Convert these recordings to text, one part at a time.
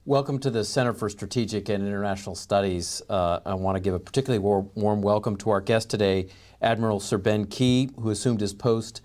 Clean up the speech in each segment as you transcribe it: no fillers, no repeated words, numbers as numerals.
Welcome to the Center for Strategic and International Studies. I want to give a particularly warm welcome to our guest today, Admiral Sir Ben Key, who assumed his post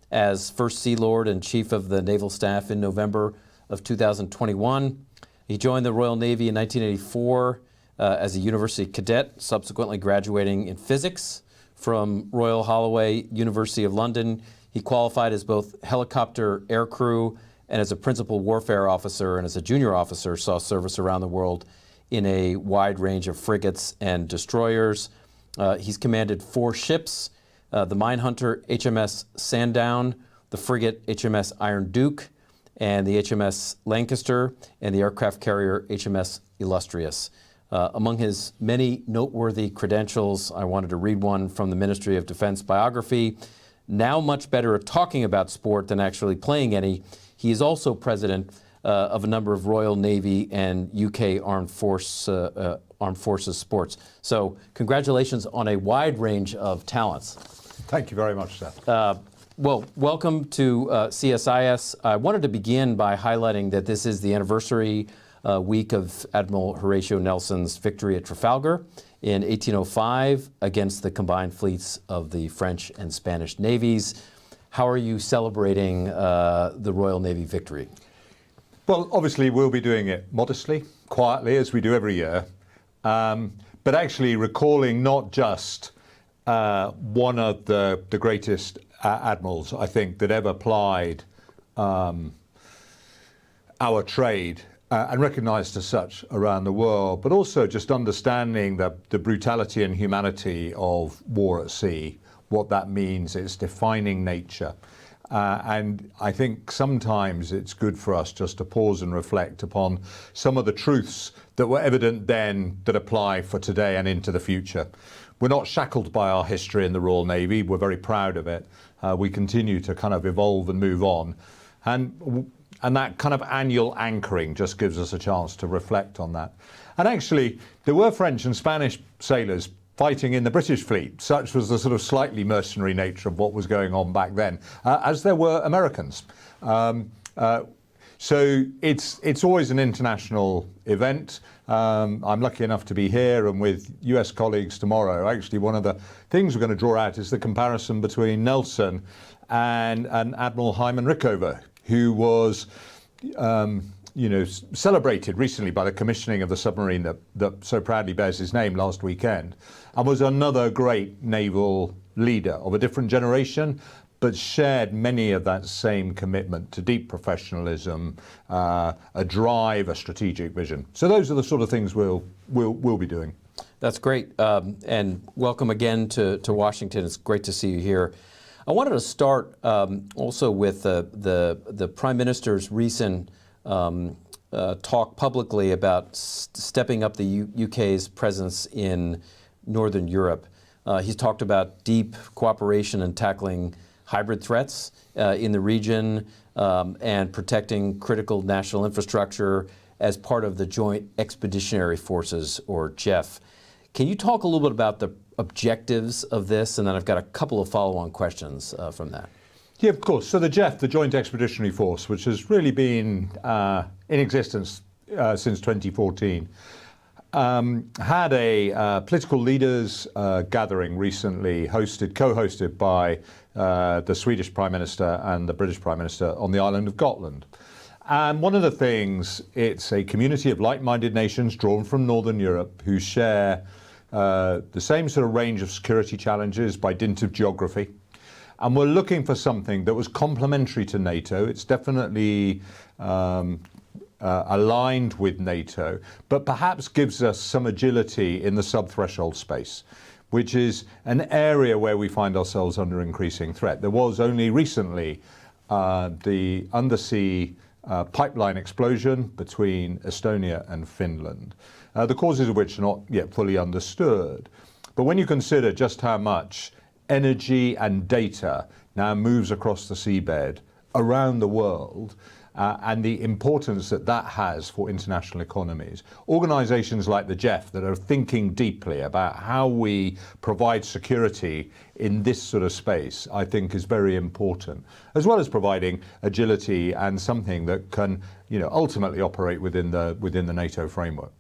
as First Sea Lord and Chief of the Naval Staff in November of 2021. He joined the Royal Navy in 1984 as a university cadet, subsequently graduating in physics from Royal Holloway, University of London. He qualified as both helicopter aircrew and as a principal warfare officer and as a junior officer saw service around the world in a wide range of frigates and destroyers. He's commanded 4 ships, the minehunter HMS Sandown, the frigate HMS Iron Duke, and the HMS Lancaster, and the aircraft carrier HMS Illustrious. Among his many noteworthy credentials, I wanted to read one from the Ministry of Defense biography. Now much better at talking about sport than actually playing any, he is also president of a number of Royal Navy and UK Armed Forces sports. So congratulations on a wide range of talents. Thank you very much, Seth. Well, welcome to CSIS. I wanted to begin by highlighting that this is the anniversary week of Admiral Horatio Nelson's victory at Trafalgar in 1805 against the combined fleets of the French and Spanish navies. How are you celebrating the Royal Navy victory? Well, obviously we'll be doing it modestly, quietly, as we do every year, but actually recalling not just one of the greatest admirals, I think, that ever plied our trade and recognised as such around the world, but also just understanding the brutality and humanity of war at sea, what that means, its defining nature. And I think sometimes it's good for us just to pause and reflect upon some of the truths that were evident then that apply for today and into the future. We're not shackled by our history in the Royal Navy. We're very proud of it. We continue to kind of evolve and move on. And that kind of annual anchoring just gives us a chance to reflect on that. And actually, there were French and Spanish sailors fighting in the British fleet. Such was the sort of slightly mercenary nature of what was going on back then, as there were Americans. So it's always an international event. I'm lucky enough to be here and with US colleagues tomorrow. Actually, one of the things we're going to draw out is the comparison between Nelson and Admiral Hyman Rickover, who was celebrated recently by the commissioning of the submarine that so proudly bears his name last weekend, and was another great naval leader of a different generation, but shared many of that same commitment to deep professionalism, a drive, a strategic vision. So those are the sort of things we'll be doing. That's great, and welcome again to Washington. It's great to see you here. I wanted to start also with the Prime Minister's recent talk publicly about stepping up the UK's presence in Northern Europe. He's talked about deep cooperation in tackling hybrid threats in the region and protecting critical national infrastructure as part of the Joint Expeditionary Forces, or JEF. Can you talk a little bit about the objectives of this? And then I've got a couple of follow-on questions from that. Yeah, of course. So the JEF, the Joint Expeditionary Force, which has really been in existence since 2014, had a political leaders gathering recently, co-hosted by the Swedish Prime Minister and the British Prime Minister on the island of Gotland. And one of the things, it's a community of like-minded nations drawn from Northern Europe who share the same sort of range of security challenges by dint of geography. And we're looking for something that was complementary to NATO. It's definitely aligned with NATO, but perhaps gives us some agility in the sub-threshold space, which is an area where we find ourselves under increasing threat. There was only recently the undersea pipeline explosion between Estonia and Finland, the causes of which are not yet fully understood. But when you consider just how much energy and data now moves across the seabed around the world, and the importance that that has for international economies. Organisations like the GEF that are thinking deeply about how we provide security in this sort of space, I think is very important, as well as providing agility and something that can, ultimately operate within the NATO framework.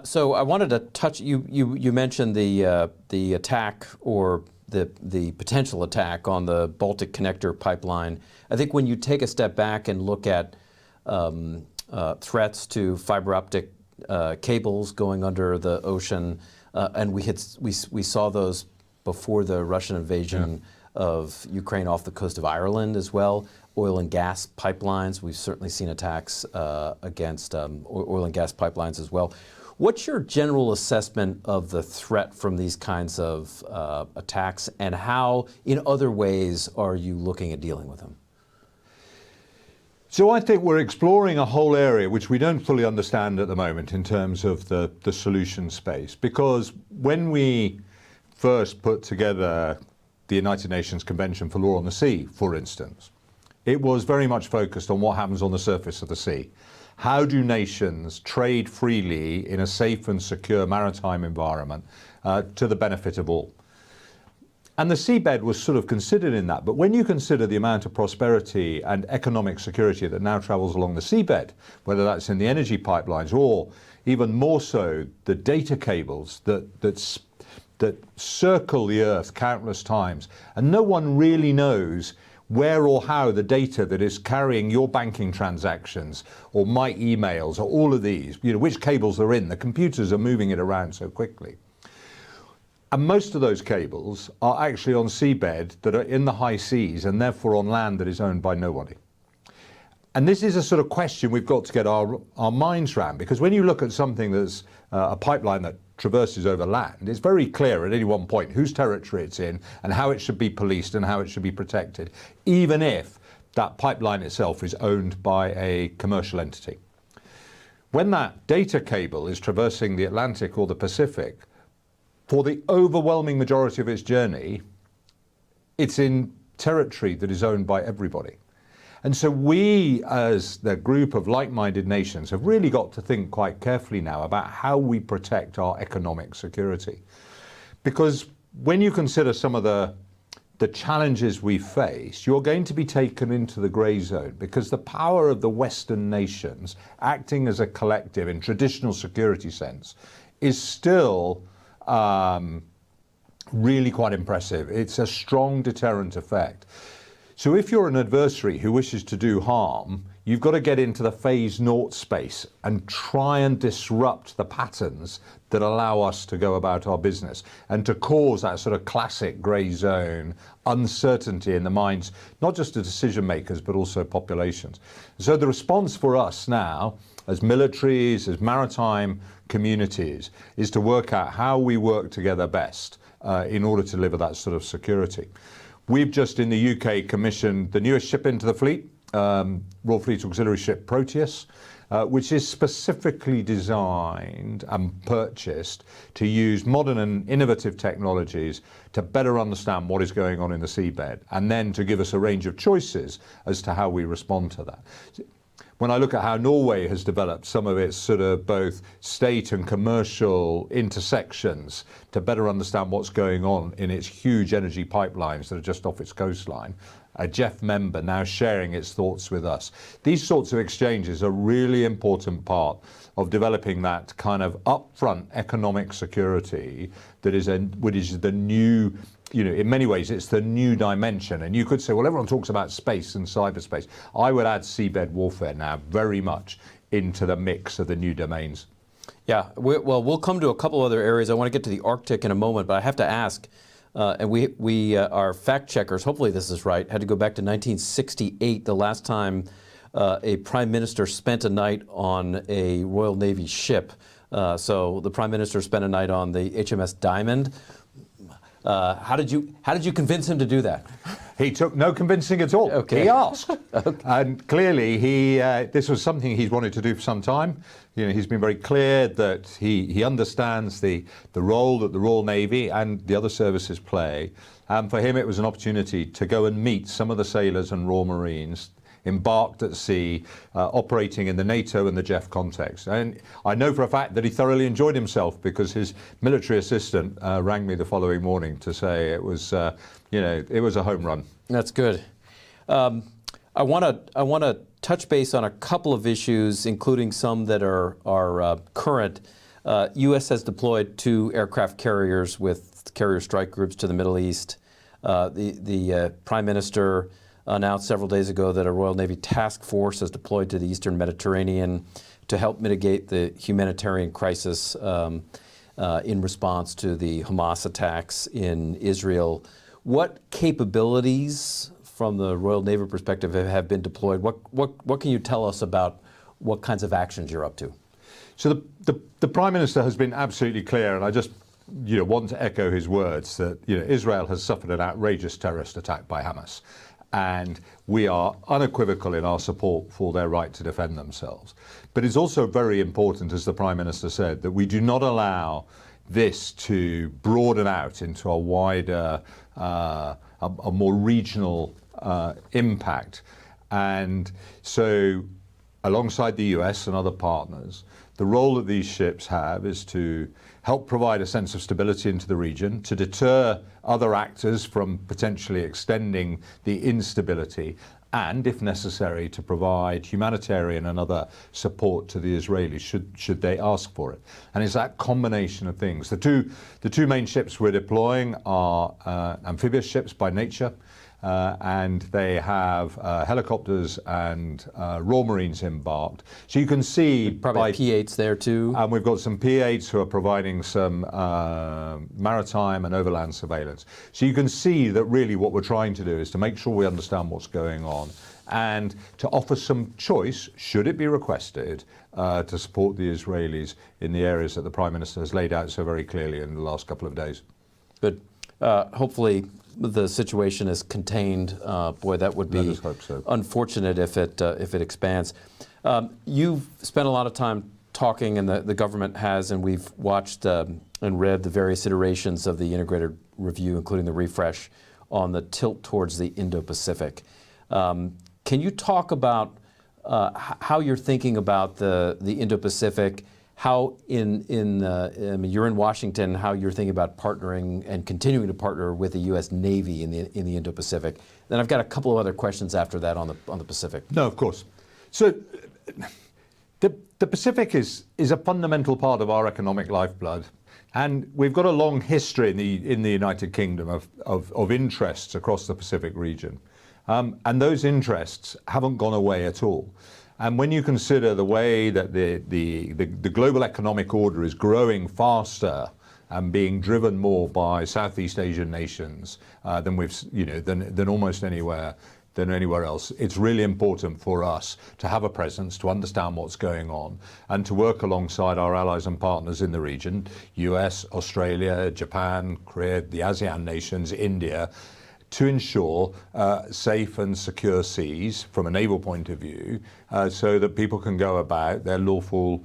So I wanted to touch, you mentioned the attack or the potential attack on the Baltic Connector pipeline. I think when you take a step back and look at threats to fiber optic cables going under the ocean, and we saw those before the Russian invasion of Ukraine off the coast of Ireland as well, oil and gas pipelines. We've certainly seen attacks against oil and gas pipelines as well. What's your general assessment of the threat from these kinds of attacks, and how, in other ways, are you looking at dealing with them? So I think we're exploring a whole area which we don't fully understand at the moment in terms of the solution space, because when we first put together the United Nations Convention for Law on the Sea, for instance, it was very much focused on what happens on the surface of the sea. How do nations trade freely in a safe and secure maritime environment to the benefit of all? And the seabed was sort of considered in that. But when you consider the amount of prosperity and economic security that now travels along the seabed, whether that's in the energy pipelines or even more so the data cables that circle the Earth countless times, and no one really knows where or how the data that is carrying your banking transactions or my emails or all of these, which cables they're in. The computers are moving it around so quickly. And most of those cables are actually on seabed that are in the high seas and therefore on land that is owned by nobody. And this is a sort of question we've got to get our minds around, because when you look at something that's a pipeline that traverses over land, it's very clear at any one point whose territory it's in and how it should be policed and how it should be protected, even if that pipeline itself is owned by a commercial entity. When that data cable is traversing the Atlantic or the Pacific, for the overwhelming majority of its journey, it's in territory that is owned by everybody. And so we, as the group of like-minded nations, have really got to think quite carefully now about how we protect our economic security. Because when you consider some of the challenges we face, you're going to be taken into the grey zone, because the power of the Western nations acting as a collective in traditional security sense is still really quite impressive. It's a strong deterrent effect. So if you're an adversary who wishes to do harm, you've got to get into the phase naught space and try and disrupt the patterns that allow us to go about our business and to cause that sort of classic grey zone uncertainty in the minds, not just of decision makers, but also populations. So the response for us now, as militaries, as maritime communities, is to work out how we work together best in order to deliver that sort of security. We've just in the UK commissioned the newest ship into the fleet, Royal Fleet Auxiliary Ship Proteus, which is specifically designed and purchased to use modern and innovative technologies to better understand what is going on in the seabed, and then to give us a range of choices as to how we respond to that. When I look at how Norway has developed some of its sort of both state and commercial intersections to better understand what's going on in its huge energy pipelines that are just off its coastline, a GEF member now sharing its thoughts with us. These sorts of exchanges are a really important part of developing that kind of upfront economic security that is which is the new, in many ways, it's the new dimension. And you could say, well, everyone talks about space and cyberspace. I would add seabed warfare now very much into the mix of the new domains. Yeah, well, we'll come to a couple other areas. I want to get to the Arctic in a moment, but I have to ask, and we our fact checkers, hopefully this is right, had to go back to 1968, the last time a prime minister spent a night on a Royal Navy ship. So the prime minister spent a night on the HMS Diamond. How did you convince him to do that? He took no convincing at all. Okay. He asked. Okay. And clearly this was something he's wanted to do for some time. He's been very clear that he understands the role that the Royal Navy and the other services play. And for him it was an opportunity to go and meet some of the sailors and Royal Marines embarked at sea, operating in the NATO and the JEF context. And I know for a fact that he thoroughly enjoyed himself, because his military assistant rang me the following morning to say it was, it was a home run. That's good. I want to touch base on a couple of issues, including some that are current. U.S. has deployed 2 aircraft carriers with carrier strike groups to the Middle East. The Prime Minister announced several days ago that a Royal Navy task force has deployed to the Eastern Mediterranean to help mitigate the humanitarian crisis in response to the Hamas attacks in Israel. What capabilities, from the Royal Navy perspective, have been deployed? What can you tell us about what kinds of actions you're up to? So the Prime Minister has been absolutely clear, and I just want to echo his words, that Israel has suffered an outrageous terrorist attack by Hamas, and we are unequivocal in our support for their right to defend themselves. But it's also very important, as the Prime Minister said, that we do not allow this to broaden out into a wider, a more regional impact. And so, alongside the US and other partners, the role that these ships have is to help provide a sense of stability into the region, to deter other actors from potentially extending the instability, and, if necessary, to provide humanitarian and other support to the Israelis should they ask for it. And it's that combination of things. The two main ships we're deploying are amphibious ships by nature, and they have helicopters and Royal Marines embarked. So you can see probably P-8s there too. And we've got some P-8s who are providing some maritime and overland surveillance. So you can see that really what we're trying to do is to make sure we understand what's going on, and to offer some choice, should it be requested, to support the Israelis in the areas that the Prime Minister has laid out so very clearly in the last couple of days. Good. Hopefully the situation is contained. Boy, that would be unfortunate if it expands. You've spent a lot of time talking, and the government has, and we've watched and read the various iterations of the integrated review, including the refresh on the tilt towards the Indo-Pacific. Can you talk about how you're thinking about the Indo-Pacific? How I mean, you're in Washington, how you're thinking about partnering and continuing to partner with the U.S. Navy in the Indo-Pacific. Then I've got a couple of other questions after that on the Pacific. No, of course. So the Pacific is a fundamental part of our economic lifeblood, and we've got a long history in the United Kingdom of interests across the Pacific region, and those interests haven't gone away at all. And when you consider the way that the global economic order is growing faster and being driven more by Southeast Asian nations than almost anywhere else, it's really important for us to have a presence, to understand what's going on, and to work alongside our allies and partners in the region: US, Australia, Japan, Korea, the ASEAN nations, India, to ensure safe and secure seas from a naval point of view, so that people can go about their lawful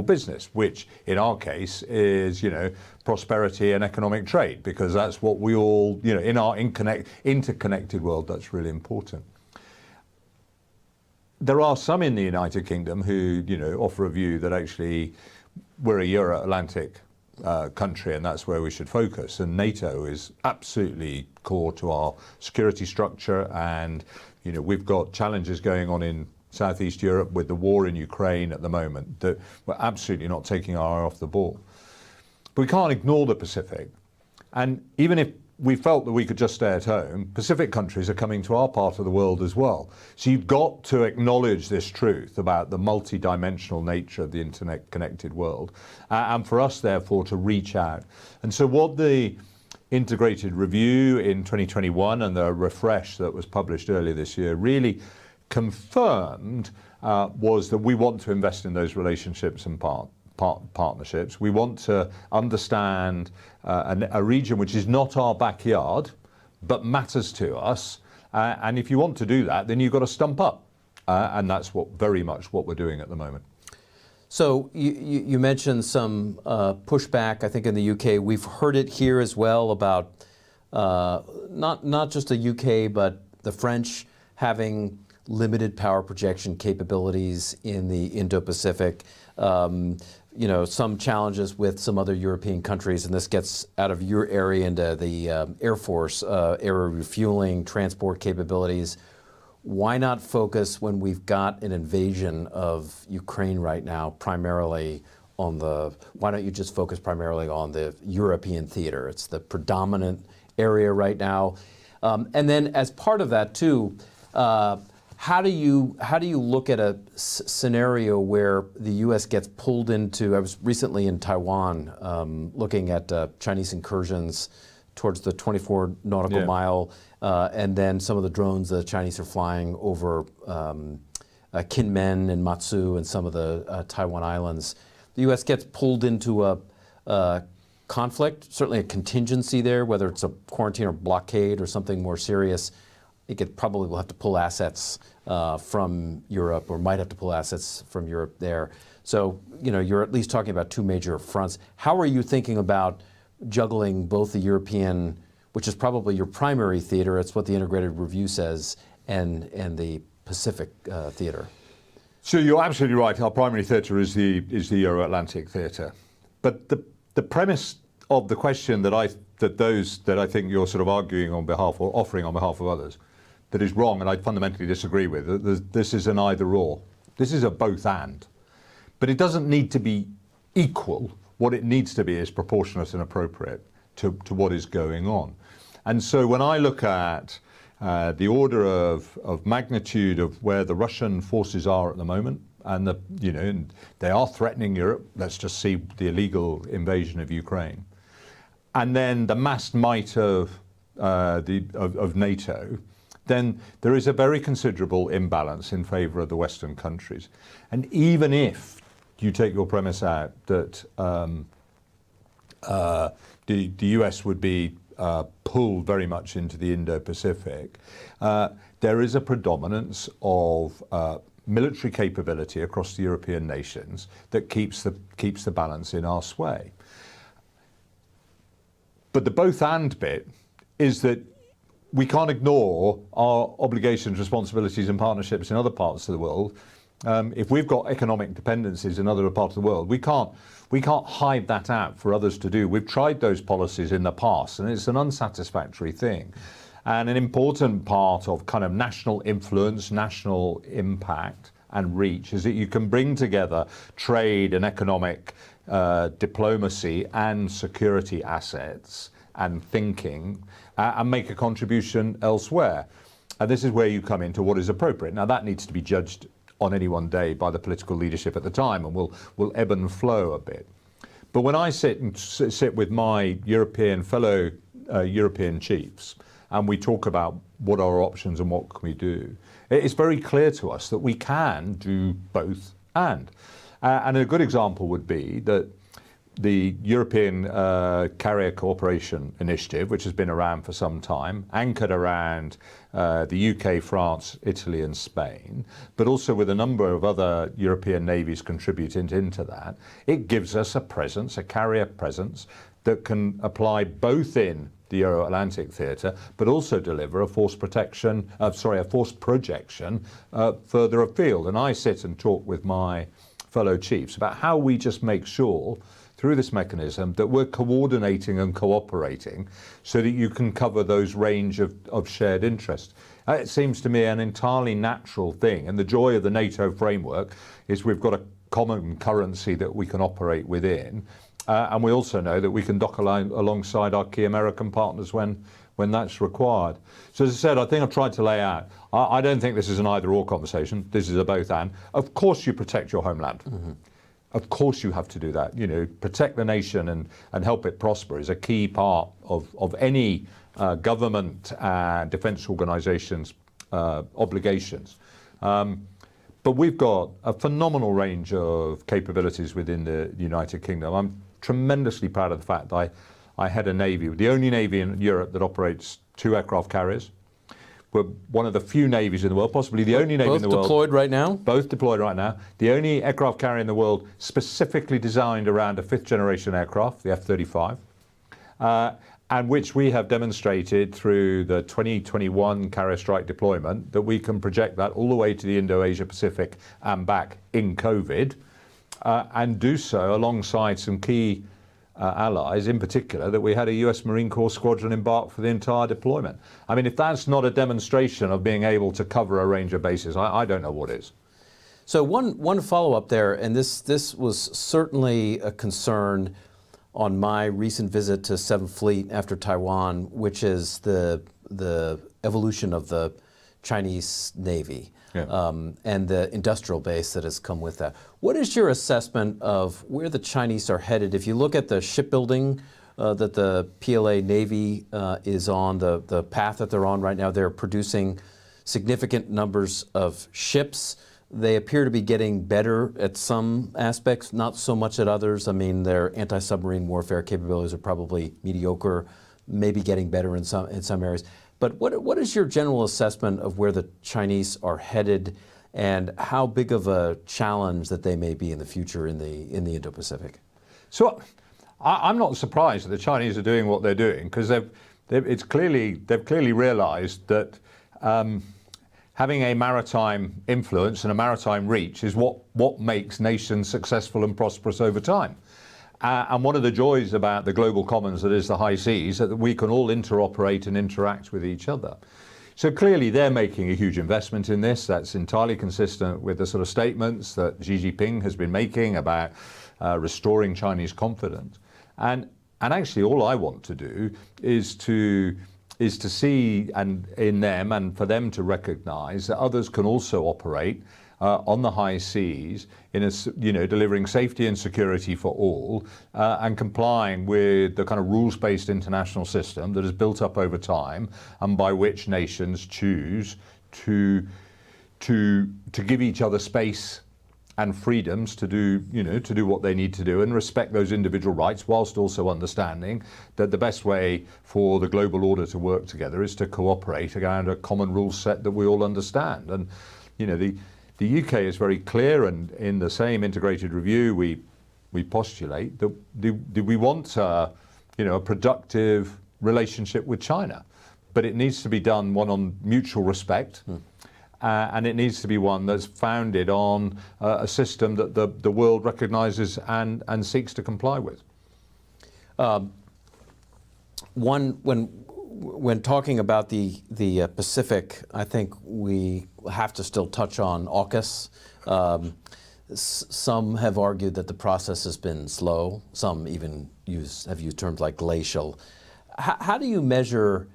business, which in our case is, prosperity and economic trade, because that's what we all, in our interconnected world, that's really important. There are some in the United Kingdom who, offer a view that actually we're a Euro-Atlantic country, and that's where we should focus. And NATO is absolutely core to our security structure, and we've got challenges going on in Southeast Europe with the war in Ukraine at the moment that we're absolutely not taking our eye off the ball. But we can't ignore the Pacific, and even if we felt that we could just stay at home, Pacific countries are coming to our part of the world as well. So you've got to acknowledge this truth about the multi-dimensional nature of the internet-connected world, and for us, therefore, to reach out. And so what the integrated review in 2021 and the refresh that was published earlier this year really confirmed was that we want to invest in those relationships and partnerships. We want to understand a region which is not our backyard, but matters to us. And if you want to do that, then you've got to stump up. And that's very much what we're doing at the moment. So you mentioned some pushback, I think, in the UK. We've heard it here as well about not just the UK, but the French having limited power projection capabilities in the Indo-Pacific, some challenges with some other European countries, and this gets out of your area into the Air Force, air refueling, transport capabilities. Why not focus, when we've got an invasion of Ukraine right now, primarily on why don't you just focus primarily on the European theater? It's the predominant area right now. And then as part of that too, how do you look at a scenario where the U.S. gets pulled into? I was recently in Taiwan looking at Chinese incursions towards the 24 nautical mile, and then some of the drones the Chinese are flying over Kinmen and Matsu and some of the Taiwan islands. The U.S. gets pulled into a conflict, certainly a contingency there, whether it's a quarantine or blockade or something more serious. I think it probably will have to pull assets from Europe, or might have to pull assets from Europe there. So, you're at least talking about two major fronts. How are you thinking about juggling both the European, which is probably your primary theater, it's what the integrated review says, and the Pacific theater? So you're absolutely right. Our primary theatre is the Euro-Atlantic theatre. But the premise of the question that I think you're sort of arguing on behalf, or offering on behalf of others, that is wrong, and I fundamentally disagree with. This is an either-or. This is a both-and. But it doesn't need to be equal. What it needs to be is proportionate and appropriate to what is going on. And so when I look at the order of magnitude of where the Russian forces are at the moment, and they are threatening Europe. Let's just see the illegal invasion of Ukraine, and then the massed might of NATO. Then there is a very considerable imbalance in favour of the Western countries. And even if you take your premise out that the US would be pulled very much into the Indo-Pacific, there is a predominance of military capability across the European nations that keeps the balance in our sway. But the both and bit is that we can't ignore our obligations, responsibilities and partnerships in other parts of the world. If we've got economic dependencies in other parts of the world, we can't hide that out for others to do. We've tried those policies in the past, and it's an unsatisfactory thing. And an important part of kind of national influence, national impact and reach is that you can bring together trade and economic diplomacy and security assets and thinking and make a contribution elsewhere. And this is where you come into what is appropriate. Now that needs to be judged on any one day by the political leadership at the time, and will ebb and flow a bit. But when I sit with my fellow European chiefs, and we talk about what are our options and what can we do, it's very clear to us that we can do both and. And a good example would be that the European Carrier Cooperation Initiative, which has been around for some time, anchored around the UK, France, Italy and Spain, but also with a number of other European navies contributing into that, it gives us a presence, a carrier presence, that can apply both in the Euro-Atlantic theatre, but also deliver a force projection further afield. And I sit and talk with my fellow chiefs about how we just make sure through this mechanism that we're coordinating and cooperating so that you can cover those range of shared interests. It seems to me an entirely natural thing, and the joy of the NATO framework is we've got a common currency that we can operate within, and we also know that we can dock alongside our key American partners when that's required. So as I said, I think I've tried to lay out, I don't think this is an either-or conversation, this is a both and. Of course you protect your homeland. Mm-hmm. Of course you have to do that. Protect the nation and help it prosper is a key part of any government and defence organisation's obligations. But we've got a phenomenal range of capabilities within the United Kingdom. I'm tremendously proud of the fact that I head a navy, the only navy in Europe that operates 2 aircraft carriers. We're one of the few navies in the world, possibly the only navy in the world. Both deployed right now? Both deployed right now. The only aircraft carrier in the world specifically designed around a 5th generation aircraft, the F-35. and which we have demonstrated through the 2021 carrier strike deployment that we can project that all the way to the Indo-Asia-Pacific and back in COVID, and do so alongside some key allies, in particular, that we had a US Marine Corps squadron embarked for the entire deployment. I mean, if that's not a demonstration of being able to cover a range of bases, I don't know what is. So one follow-up there, and this was certainly a concern on my recent visit to 7th Fleet after Taiwan, which is the evolution of the Chinese Navy. Yeah. And the industrial base that has come with that. What is your assessment of where the Chinese are headed? If you look at the shipbuilding that the PLA Navy is on, the path that they're on right now, they're producing significant numbers of ships. They appear to be getting better at some aspects, not so much at others. I mean, their anti-submarine warfare capabilities are probably mediocre, maybe getting better in some areas. But what is your general assessment of where the Chinese are headed, and how big of a challenge that they may be in the future in the Indo-Pacific? So I'm not surprised that the Chinese are doing what they're doing, because they've clearly realised that having a maritime influence and a maritime reach is what makes nations successful and prosperous over time. And one of the joys about the global commons that is the high seas, that we can all interoperate and interact with each other. So clearly they're making a huge investment in this. That's entirely consistent with the sort of statements that Xi Jinping has been making about restoring Chinese confidence. And actually all I want to do is to see and in them, and for them to recognize that others can also operate on the high seas in delivering safety and security for all, and complying with the kind of rules-based international system that is built up over time, and by which nations choose to give each other space and freedoms to do what they need to do and respect those individual rights, whilst also understanding that the best way for the global order to work together is to cooperate around a common rule set that we all understand. And the UK is very clear, and in the same integrated review we postulate that we want a productive relationship with China, but it needs to be done one on mutual respect. And it needs to be one that's founded on a system that the world recognises and seeks to comply with. When talking about the Pacific, I think we have to still touch on AUKUS. Some have argued that the process has been slow. Some even have used terms like glacial. How do you measure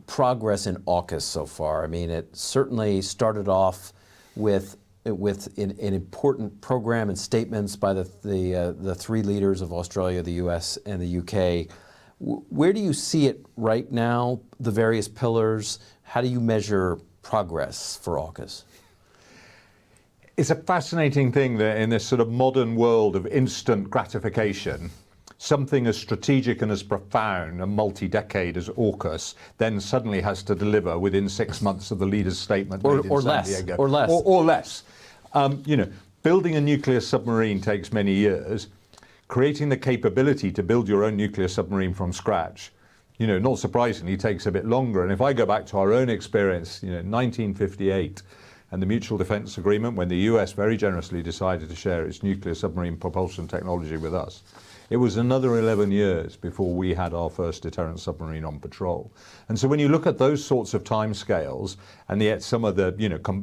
progress in AUKUS so far? I mean, it certainly started off with an important program and statements by the three leaders of Australia, the US, and the UK. Where do you see it right now, the various pillars? How do you measure progress for AUKUS? It's a fascinating thing that in this sort of modern world of instant gratification, something as strategic and as profound and multi-decade as AUKUS then suddenly has to deliver within 6 months of the leader's statement made in San Diego. Or less. Building a nuclear submarine takes many years. Creating the capability to build your own nuclear submarine from scratch, not surprisingly, takes a bit longer. And if I go back to our own experience, 1958, and the Mutual Defence Agreement, when the US very generously decided to share its nuclear submarine propulsion technology with us, it was another 11 years before we had our first deterrent submarine on patrol. And so when you look at those sorts of timescales, and yet some of the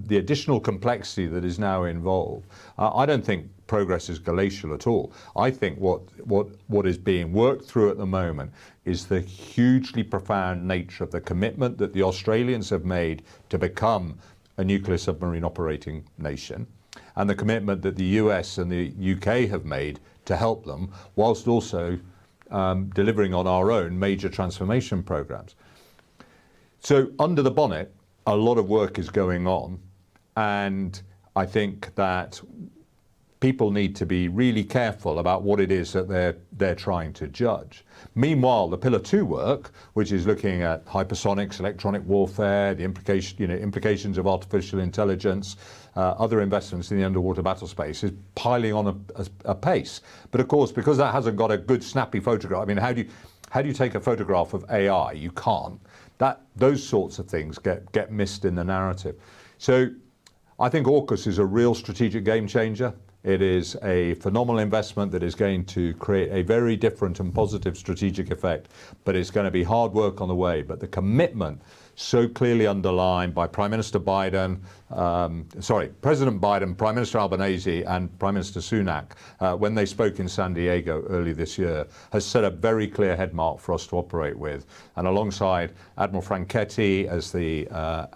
the additional complexity that is now involved, I don't think progress is glacial at all. I think what is being worked through at the moment is the hugely profound nature of the commitment that the Australians have made to become a nuclear submarine operating nation, and the commitment that the US and the UK have made to help them, whilst also delivering on our own major transformation programs. So under the bonnet, a lot of work is going on, and I think that people need to be really careful about what it is that they're trying to judge. Meanwhile, the Pillar 2 work, which is looking at hypersonics, electronic warfare, the implications of artificial intelligence, other investments in the underwater battle space, is piling on a pace. But of course, because that hasn't got a good snappy photograph, I mean, how do you take a photograph of AI? You can't. Those sorts of things get missed in the narrative. So I think AUKUS is a real strategic game changer. It is a phenomenal investment that is going to create a very different and positive strategic effect, but it's going to be hard work on the way. But the commitment so clearly underlined by President Biden, Prime Minister Albanese and Prime Minister Sunak when they spoke in San Diego early this year has set a very clear headmark for us to operate with. And alongside Admiral Franchetti as the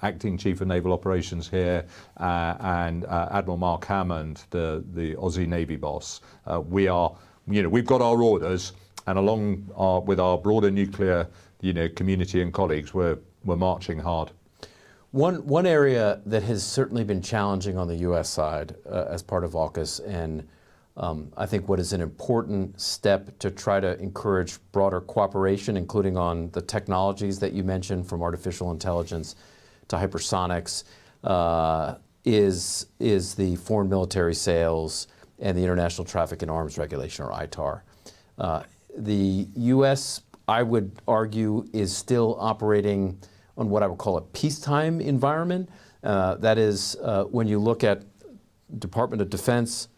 acting Chief of Naval Operations here and Admiral Mark Hammond, the Aussie Navy boss, we've got our orders, and along with our broader nuclear community and colleagues, we're marching hard. One area that has certainly been challenging on the U.S. side as part of AUKUS, and I think what is an important step to try to encourage broader cooperation, including on the technologies that you mentioned, from artificial intelligence to hypersonics, is the foreign military sales and the International Traffic in Arms Regulation, or ITAR. The U.S., I would argue, is still operating on what I would call a peacetime environment. That is, when you look at Department of Defense,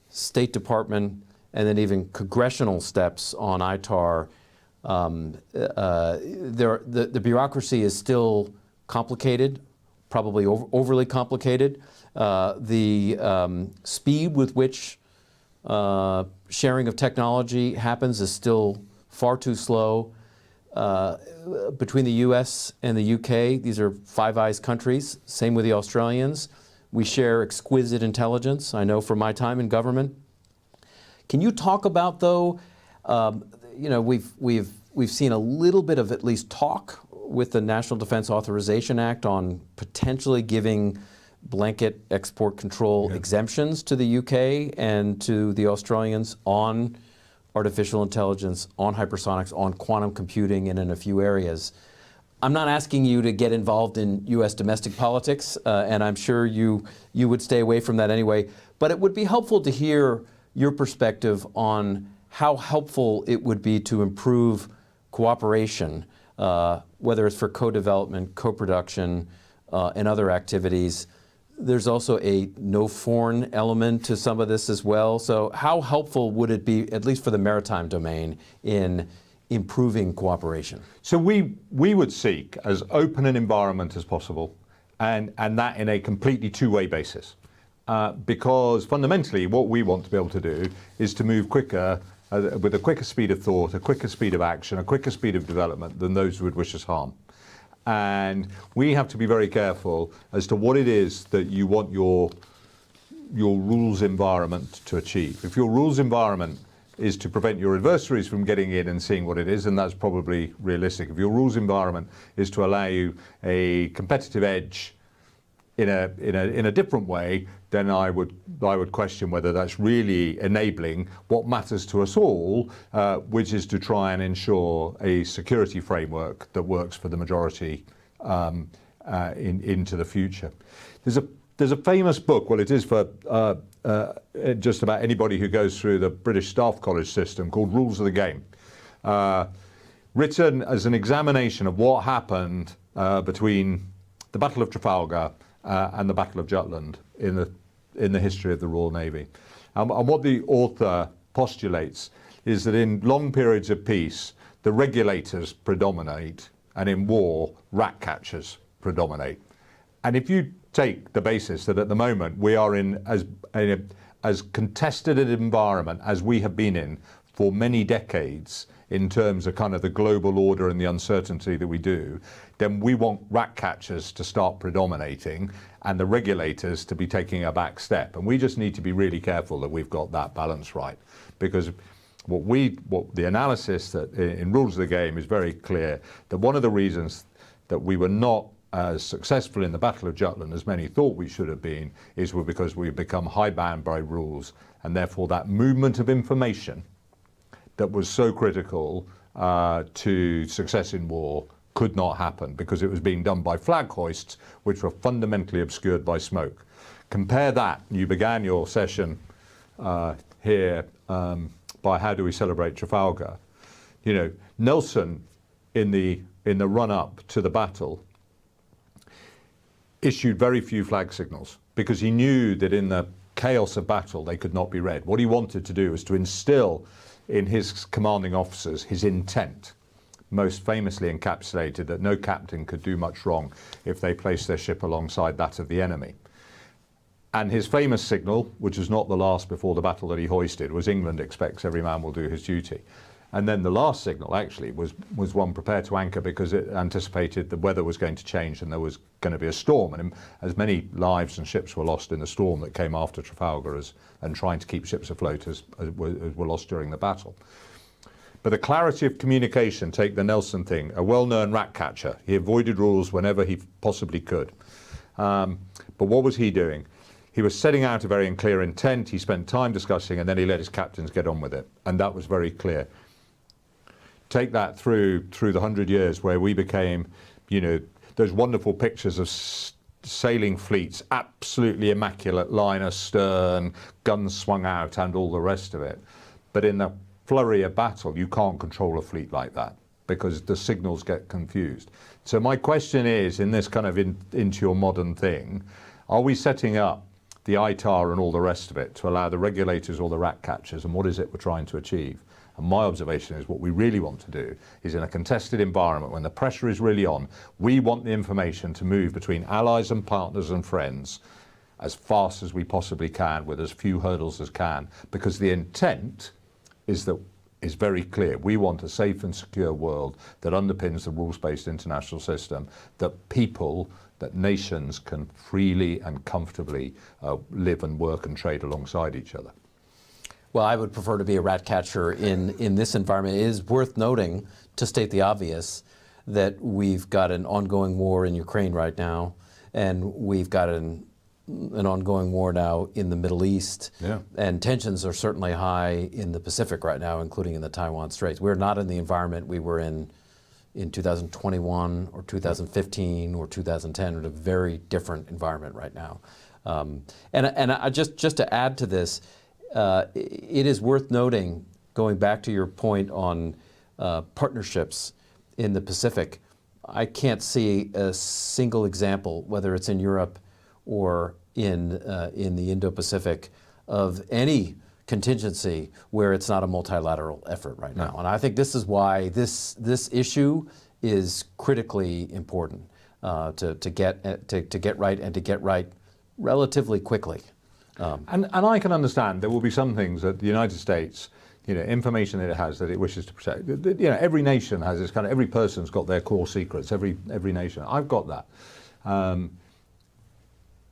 State Department, and then even congressional steps on ITAR, the bureaucracy is still complicated, probably overly complicated. The speed with which sharing of technology happens is still far too slow. Between the US and the UK, these are Five Eyes countries, same with the Australians. We share exquisite intelligence, I know from my time in government. Can you talk about, though, we've seen a little bit of at least talk with the National Defense Authorization Act on potentially giving blanket export control exemptions to the UK and to the Australians on artificial intelligence, on hypersonics, on quantum computing, and in a few areas. I'm not asking you to get involved in U.S. domestic politics, and I'm sure you would stay away from that anyway, but it would be helpful to hear your perspective on how helpful it would be to improve cooperation, whether it's for co-development, co-production, and other activities. There's also a no foreign element to some of this as well. So how helpful would it be, at least for the maritime domain, in improving cooperation? So we would seek as open an environment as possible, and that in a completely two-way basis. Because fundamentally what we want to be able to do is to move quicker, with a quicker speed of thought, a quicker speed of action, a quicker speed of development than those who would wish us harm. And we have to be very careful as to what it is that you want your rules environment to achieve. If your rules environment is to prevent your adversaries from getting in and seeing what it is, and that's probably realistic. If your rules environment is to allow you a competitive edge in a different way, then I would question whether that's really enabling what matters to us all, which is to try and ensure a security framework that works for the majority into the future. There's a famous book, well, it is for just about anybody who goes through the British Staff College system, called Rules of the Game, written as an examination of what happened between the Battle of Trafalgar and the Battle of Jutland in the history of the Royal Navy. And what the author postulates is that in long periods of peace, the regulators predominate, and in war, rat catchers predominate. And if you take the basis that at the moment we are in as contested an environment as we have been in for many decades in terms of kind of the global order and the uncertainty that we do, then we want rat catchers to start predominating and the regulators to be taking a back step. And we just need to be really careful that we've got that balance right. Because what the analysis that in Rules of the Game is very clear that one of the reasons that we were not as successful in the Battle of Jutland as many thought we should have been is because we've become high-bound by rules, and therefore that movement of information that was so critical to success in war could not happen because it was being done by flag hoists which were fundamentally obscured by smoke. Compare that, you began your session here by how do we celebrate Trafalgar. You know, Nelson in the run-up to the battle issued very few flag signals because he knew that in the chaos of battle they could not be read. What he wanted to do was to instill in his commanding officers his intent, most famously encapsulated that no captain could do much wrong if they placed their ship alongside that of the enemy. And his famous signal, which was not the last before the battle that he hoisted, was England expects every man will do his duty. And then the last signal actually was one prepare to anchor because it anticipated the weather was going to change and there was going to be a storm. And as many lives and ships were lost in the storm that came after Trafalgar and trying to keep ships afloat as were lost during the battle. But the clarity of communication, take the Nelson thing, a well-known rat catcher. He avoided rules whenever he possibly could. But what was he doing? He was setting out a very clear intent. He spent time discussing and then he let his captains get on with it. And that was very clear. Take that through the 100 years where we became, you know, those wonderful pictures of sailing fleets, absolutely immaculate line astern, guns swung out and all the rest of it. But in the flurry of battle, you can't control a fleet like that because the signals get confused. So my question is, in this kind of into your modern thing, are we setting up the ITAR and all the rest of it to allow the regulators or the rat catchers, and what is it we're trying to achieve? And my observation is what we really want to do is in a contested environment when the pressure is really on, we want the information to move between allies and partners and friends as fast as we possibly can with as few hurdles as can, because the intent is very clear. We want a safe and secure world that underpins the rules-based international system, that nations can freely and comfortably live and work and trade alongside each other. Well, I would prefer to be a rat catcher in this environment. It is worth noting, to state the obvious, that we've got an ongoing war in Ukraine right now, and we've got an ongoing war now in the Middle East, and tensions are certainly high in the Pacific right now, including in the Taiwan Straits. We're not in the environment we were in 2021 or 2015 or 2010. We're in a very different environment right now. And I just to add to this, it is worth noting, going back to your point on partnerships in the Pacific, I can't see a single example, whether it's in Europe or in the Indo-Pacific, of any contingency where it's not a multilateral effort right now. And I think this is why this issue is critically important to get right, and to get right relatively quickly. And I can understand there will be some things that the United States, you know, information that it has that it wishes to protect. You know, every nation has this kind of, every person's got their core secrets, every nation. I've got that.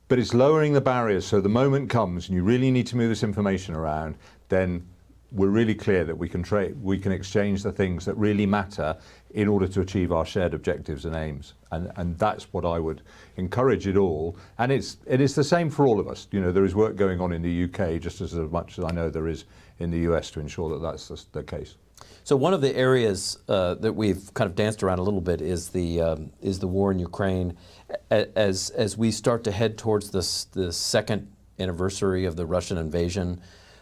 But it's lowering the barriers, so the moment comes and you really need to move this information around, then we're really clear that we can exchange the things that really matter in order to achieve our shared objectives and aims. And that's what I would encourage it all. And it is the same for all of us. You know, there is work going on in the UK just as much as I know there is in the US to ensure that that's the case. So one of the areas that we've kind of danced around a little bit is the war in Ukraine. As we start to head towards the second anniversary of the Russian invasion,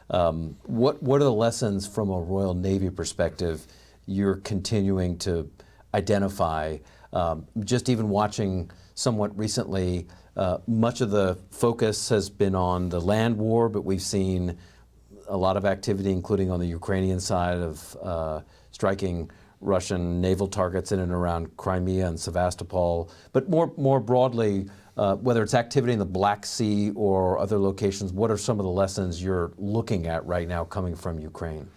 what are the lessons from a Royal Navy perspective you're continuing to identify? Just even watching somewhat recently, much of the focus has been on the land war, but we've seen a lot of activity, including on the Ukrainian side, of striking Russian naval targets in and around Crimea and Sevastopol. But more broadly, whether it's activity in the Black Sea or other locations, what are some of the lessons you're looking at right now coming from Ukraine?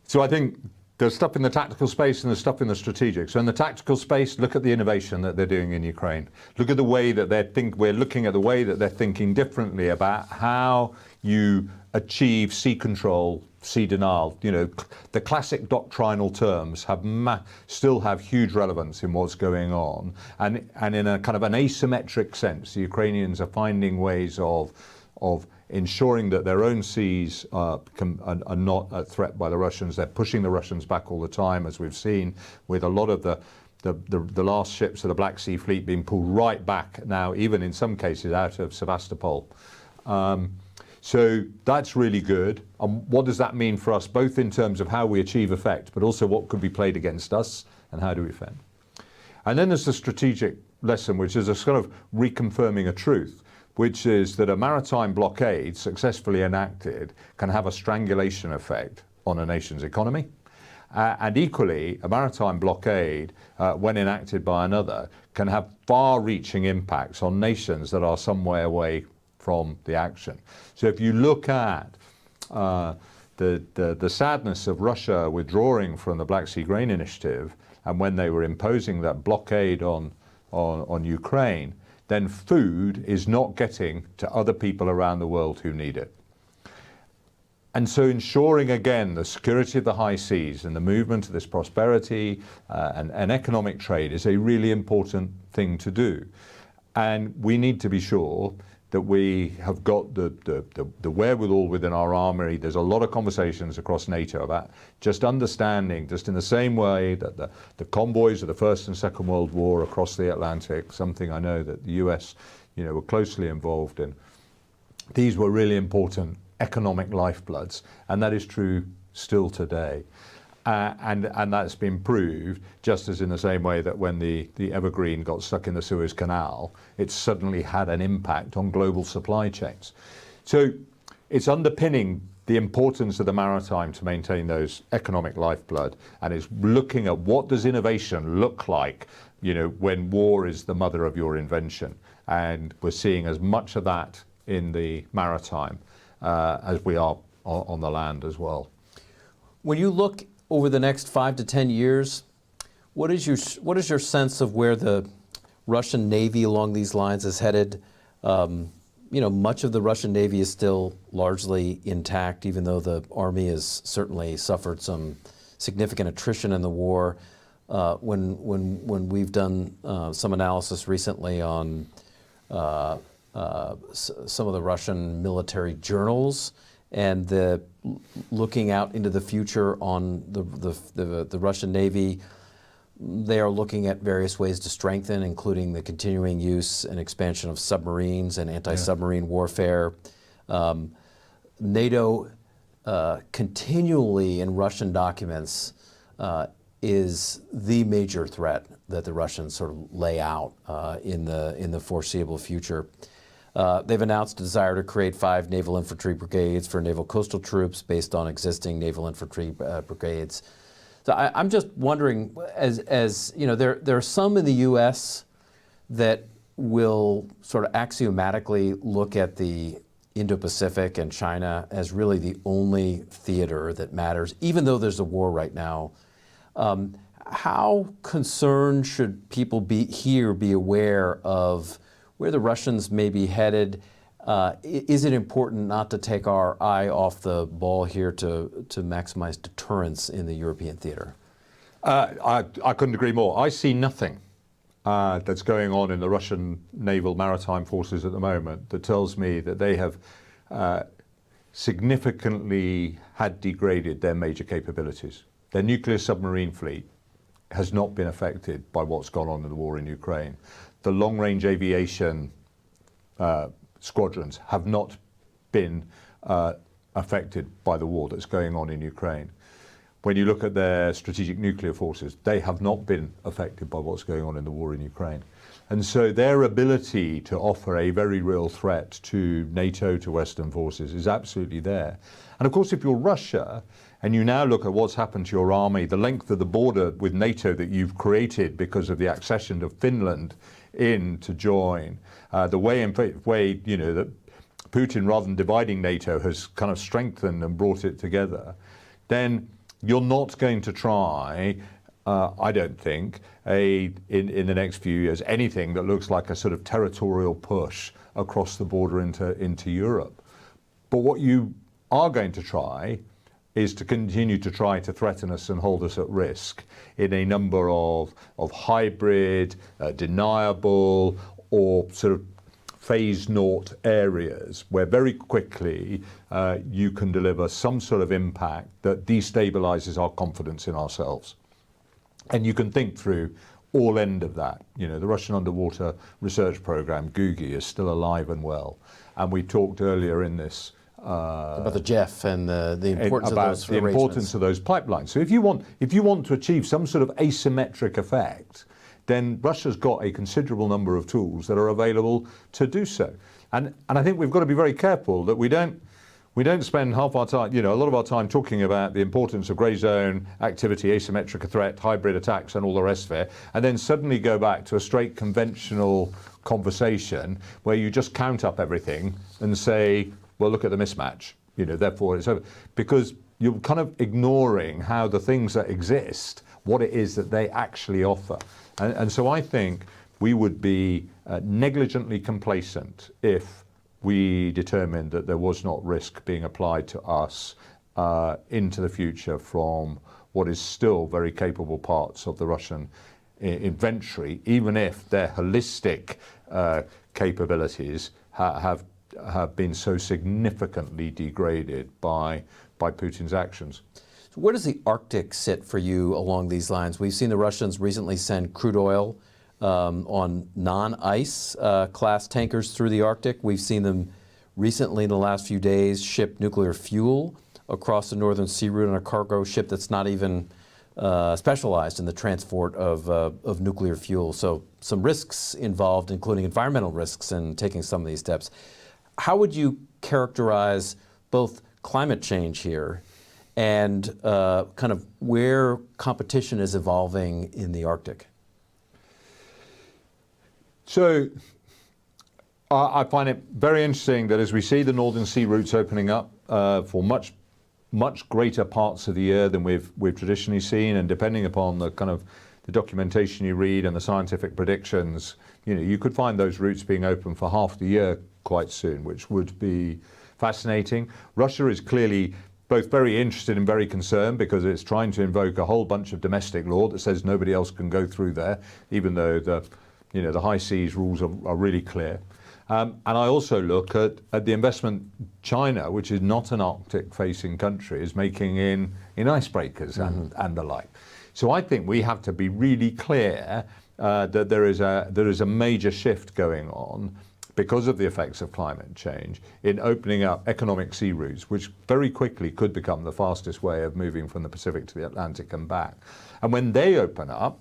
So I think there's stuff in the tactical space and there's stuff in the strategic. So in the tactical space, look at the innovation that they're doing in Ukraine. Look at the way that we're looking at the way that they're thinking differently about how you achieve sea control, sea denial. You know, the classic doctrinal terms still have huge relevance in what's going on. And in a kind of an asymmetric sense, the Ukrainians are finding ways of ensuring that their own seas are not a threat by the Russians. They're pushing the Russians back all the time, as we've seen with a lot of the last ships of the Black Sea Fleet being pulled right back now, even in some cases out of Sevastopol. So that's really good. And what does that mean for us, both in terms of how we achieve effect, but also what could be played against us and how do we defend? And then there's the strategic lesson, which is a sort of reconfirming a truth, which is that a maritime blockade successfully enacted can have a strangulation effect on a nation's economy. And equally, a maritime blockade, when enacted by another, can have far-reaching impacts on nations that are some way away from the action. So if you look at the sadness of Russia withdrawing from the Black Sea Grain Initiative, and when they were imposing that blockade on Ukraine, then food is not getting to other people around the world who need it. And so ensuring, again, the security of the high seas and the movement of this prosperity and economic trade is a really important thing to do. And we need to be sure that we have got the wherewithal within our armory. There's a lot of conversations across NATO about just understanding, just in the same way that the convoys of the First and Second World War across the Atlantic, something I know that the US, were closely involved in. These were really important economic lifebloods, and that is true still today. And that's been proved just as in the same way that when the Evergreen got stuck in the Suez Canal, it suddenly had an impact on global supply chains. So it's underpinning the importance of the maritime to maintain those economic lifeblood, and it's looking at what does innovation look like, when war is the mother of your invention. And we're seeing as much of that in the maritime as we are on the land as well. When you look over the next 5 to 10 years, what is your sense of where the Russian Navy along these lines is headed? Much of the Russian Navy is still largely intact, even though the Army has certainly suffered some significant attrition in the war. When we've done some analysis recently on some of the Russian military journals and the looking out into the future on the Russian Navy, they are looking at various ways to strengthen, including the continuing use and expansion of submarines and anti-submarine warfare. NATO continually in Russian documents is the major threat that the Russians sort of lay out in the foreseeable future. They've announced a desire to create 5 naval infantry brigades for naval coastal troops based on existing naval infantry brigades. So I'm just wondering, as you know, there are some in the U.S. that will sort of axiomatically look at the Indo-Pacific and China as really the only theater that matters, even though there's a war right now. How concerned should people be aware of where the Russians may be headed? Is it important not to take our eye off the ball here to maximize deterrence in the European theater? I couldn't agree more. I see nothing that's going on in the Russian naval maritime forces at the moment that tells me that they have significantly had degraded their major capabilities. Their nuclear submarine fleet has not been affected by what's gone on in the war in Ukraine. The long-range aviation squadrons have not been affected by the war that's going on in Ukraine. When you look at their strategic nuclear forces, they have not been affected by what's going on in the war in Ukraine. And so their ability to offer a very real threat to NATO, to Western forces, is absolutely there. And of course, if you're Russia, and you now look at what's happened to your army, the length of the border with NATO that you've created because of the accession of Finland in to join, the way that Putin, rather than dividing NATO, has kind of strengthened and brought it together, then you're not going to try, I don't think, in the next few years, anything that looks like a sort of territorial push across the border into Europe. But what you are going to try is to continue to try to threaten us and hold us at risk in a number of hybrid, deniable, or sort of phase naught areas where very quickly you can deliver some sort of impact that destabilizes our confidence in ourselves. And you can think through all end of that. You know, the Russian underwater research program, GUGI, is still alive and well. And we talked earlier in this about the Jeff and the importance of those the importance of those pipelines. So if you want to achieve some sort of asymmetric effect, then Russia's got a considerable number of tools that are available to do so. And I think we've got to be very careful that we don't spend half our time, a lot of our time talking about the importance of grey zone activity, asymmetric threat, hybrid attacks and all the rest of it, and then suddenly go back to a straight conventional conversation where you just count up everything and say, well, look at the mismatch, therefore it's over. Because you're kind of ignoring how the things that exist, what it is that they actually offer. And so I think we would be negligently complacent if we determined that there was not risk being applied to us into the future from what is still very capable parts of the Russian inventory, even if their holistic capabilities have been so significantly degraded by Putin's actions. So where does the Arctic sit for you along these lines? We've seen the Russians recently send crude oil on non-ice class tankers through the Arctic. We've seen them recently in the last few days ship nuclear fuel across the northern sea route on a cargo ship that's not even specialized in the transport of nuclear fuel. So some risks involved, including environmental risks in taking some of these steps. How would you characterize both climate change here and kind of where competition is evolving in the Arctic? So I find it very interesting that as we see the Northern Sea routes opening up for much greater parts of the year than we've traditionally seen, and depending upon the kind of the documentation you read and the scientific predictions, you could find those routes being open for half the year quite soon, which would be fascinating. Russia is clearly both very interested and very concerned because it's trying to invoke a whole bunch of domestic law that says nobody else can go through there, even though the high seas rules are really clear. And I also look at the investment China, which is not an Arctic-facing country, is making in icebreakers and the like. So I think we have to be really clear that there is a major shift going on because of the effects of climate change in opening up economic sea routes, which very quickly could become the fastest way of moving from the Pacific to the Atlantic and back. And when they open up,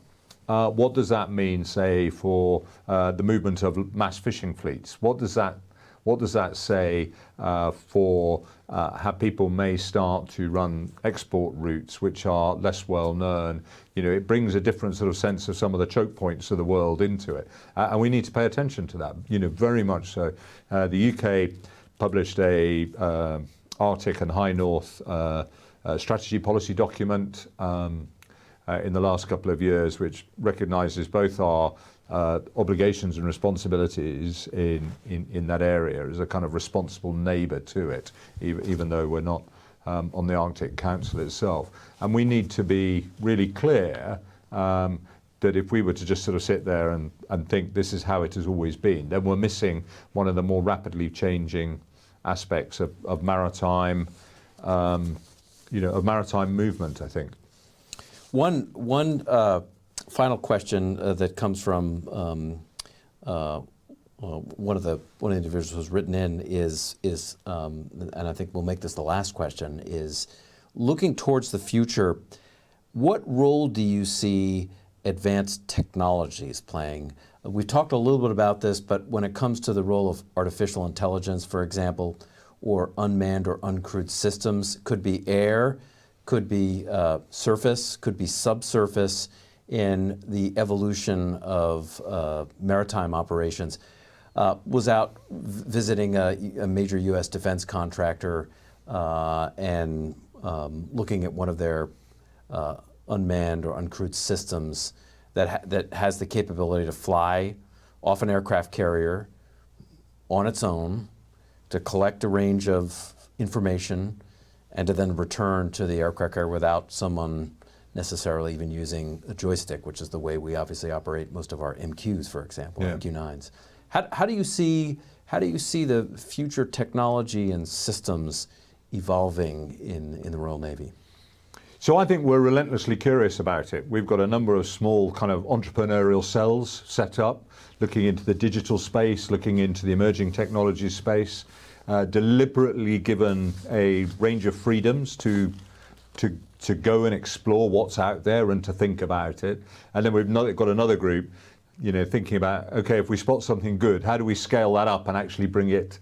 what does that mean, say, for the movement of mass fishing fleets? What does that say for how people may start to run export routes which are less well known? It brings a different sort of sense of some of the choke points of the world into it, and we need to pay attention to that. Very much so. The UK published a Arctic and High North strategy policy document in the last couple of years, which recognises both our obligations and responsibilities in that area as a kind of responsible neighbour to it, even though we're not on the Arctic Council itself. And we need to be really clear that if we were to just sort of sit there and think this is how it has always been, then we're missing one of the more rapidly changing aspects of maritime, of maritime movement, I think. One final question that comes from one of the individuals who's written in is and I think we'll make this the last question, is looking towards the future, what role do you see advanced technologies playing? We've talked a little bit about this, but when it comes to the role of artificial intelligence, for example, or unmanned or uncrewed systems, could be air, could be surface, could be subsurface in the evolution of maritime operations. Was out visiting a major U.S. defense contractor and looking at one of their unmanned or uncrewed systems that has the capability to fly off an aircraft carrier on its own, to collect a range of information, and to then return to the aircraft carrier without someone necessarily even using a joystick, which is the way we obviously operate most of our MQs, for example, MQ-9s. How do you see the future technology and systems evolving in the Royal Navy? So I think we're relentlessly curious about it. We've got a number of small kind of entrepreneurial cells set up, looking into the digital space, looking into the emerging technology space. deliberately given a range of freedoms to go and explore what's out there and to think about it. And then we've got another group, thinking about, okay, if we spot something good, how do we scale that up and actually bring it,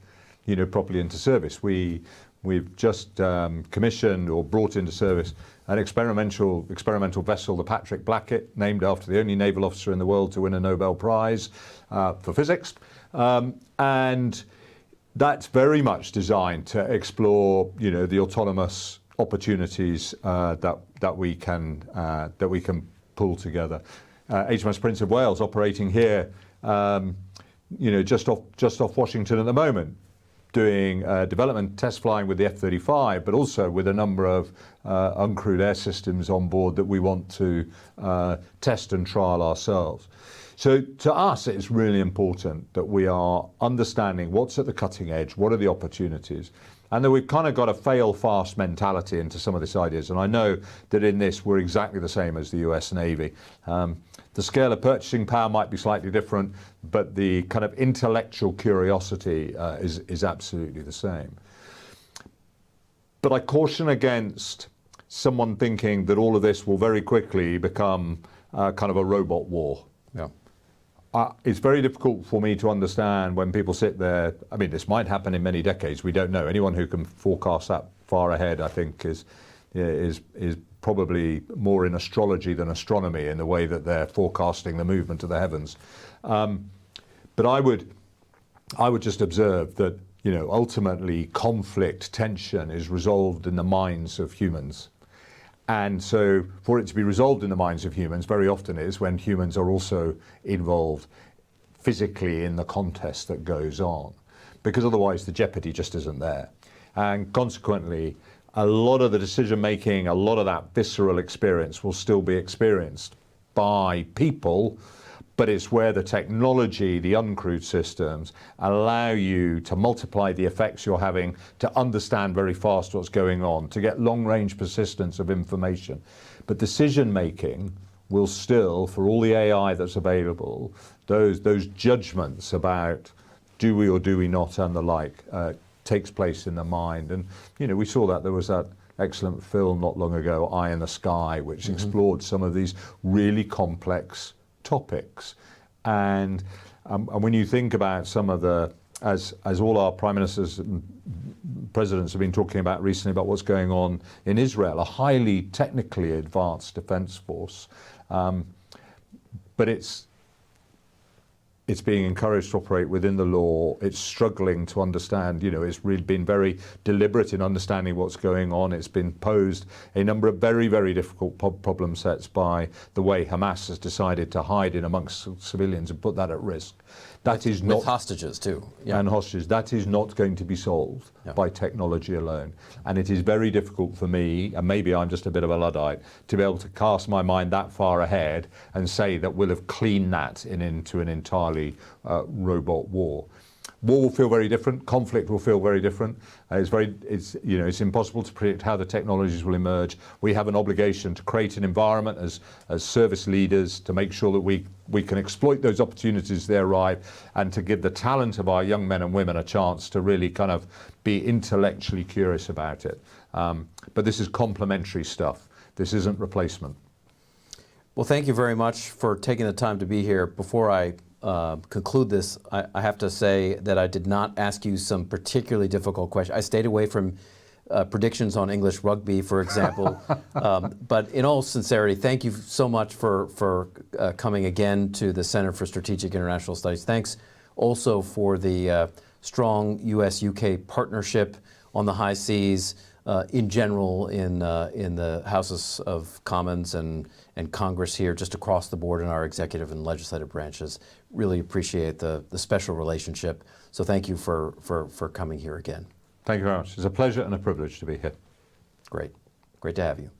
properly into service? We've just commissioned or brought into service an experimental vessel, the Patrick Blackett, named after the only naval officer in the world to win a Nobel Prize for physics. And that's very much designed to explore, the autonomous opportunities that we can pull together. HMS Prince of Wales operating here, just off Washington at the moment, doing development test flying with the F-35, but also with a number of uncrewed air systems on board that we want to test and trial ourselves. So to us, it's really important that we are understanding what's at the cutting edge, what are the opportunities, and that we've kind of got a fail-fast mentality into some of these ideas. And I know that in this, we're exactly the same as the US Navy. The scale of purchasing power might be slightly different, but the kind of intellectual curiosity is absolutely the same. But I caution against someone thinking that all of this will very quickly become kind of a robot war. Yeah. It's very difficult for me to understand when people sit there. I mean, this might happen in many decades. We don't know. Anyone who can forecast that far ahead, I think, is probably more in astrology than astronomy in the way that they're forecasting the movement of the heavens. But I would just observe that, ultimately conflict, tension is resolved in the minds of humans. And so for it to be resolved in the minds of humans very often is when humans are also involved physically in the contest that goes on, because otherwise the jeopardy just isn't there. And consequently, a lot of the decision making, a lot of that visceral experience will still be experienced by people, but it's where the technology, the uncrewed systems, allow you to multiply the effects you're having, to understand very fast what's going on, to get long-range persistence of information. But decision-making will still, for all the AI that's available, those judgments about do we or do we not and the like, takes place in the mind. And, we saw that. There was that excellent film not long ago, Eye in the Sky, which explored some of these really complex topics. And when you think about some of the, as all our prime ministers and presidents have been talking about recently about what's going on in Israel, a highly technically advanced defense force, but it's being encouraged to operate within the law. It's struggling to understand, it's really been very deliberate in understanding what's going on. It's been posed a number of very, very difficult problem sets by the way Hamas has decided to hide in amongst civilians and put that at risk. That is not, with hostages too. Yeah. And hostages. That is not going to be solved by technology alone. And it is very difficult for me, and maybe I'm just a bit of a Luddite, to be able to cast my mind that far ahead and say that we'll have cleaned that into an entirely robot war. War will feel very different. Conflict will feel very different. It's impossible to predict how the technologies will emerge. We have an obligation to create an environment as service leaders to make sure that we can exploit those opportunities as they arrive, and to give the talent of our young men and women a chance to really kind of be intellectually curious about it. But this is complementary stuff. This isn't replacement. Well, thank you very much for taking the time to be here. Before I conclude this, I have to say that I did not ask you some particularly difficult questions. I stayed away from predictions on English rugby, for example. But in all sincerity, thank you so much for coming again to the Center for Strategic International Studies. Thanks also for the strong U.S.-UK partnership on the high seas, in general, in the Houses of Commons and Congress here, just across the board in our executive and legislative branches. Really appreciate the special relationship. So thank you for coming here again. Thank you very much. It's a pleasure and a privilege to be here. Great. Great to have you.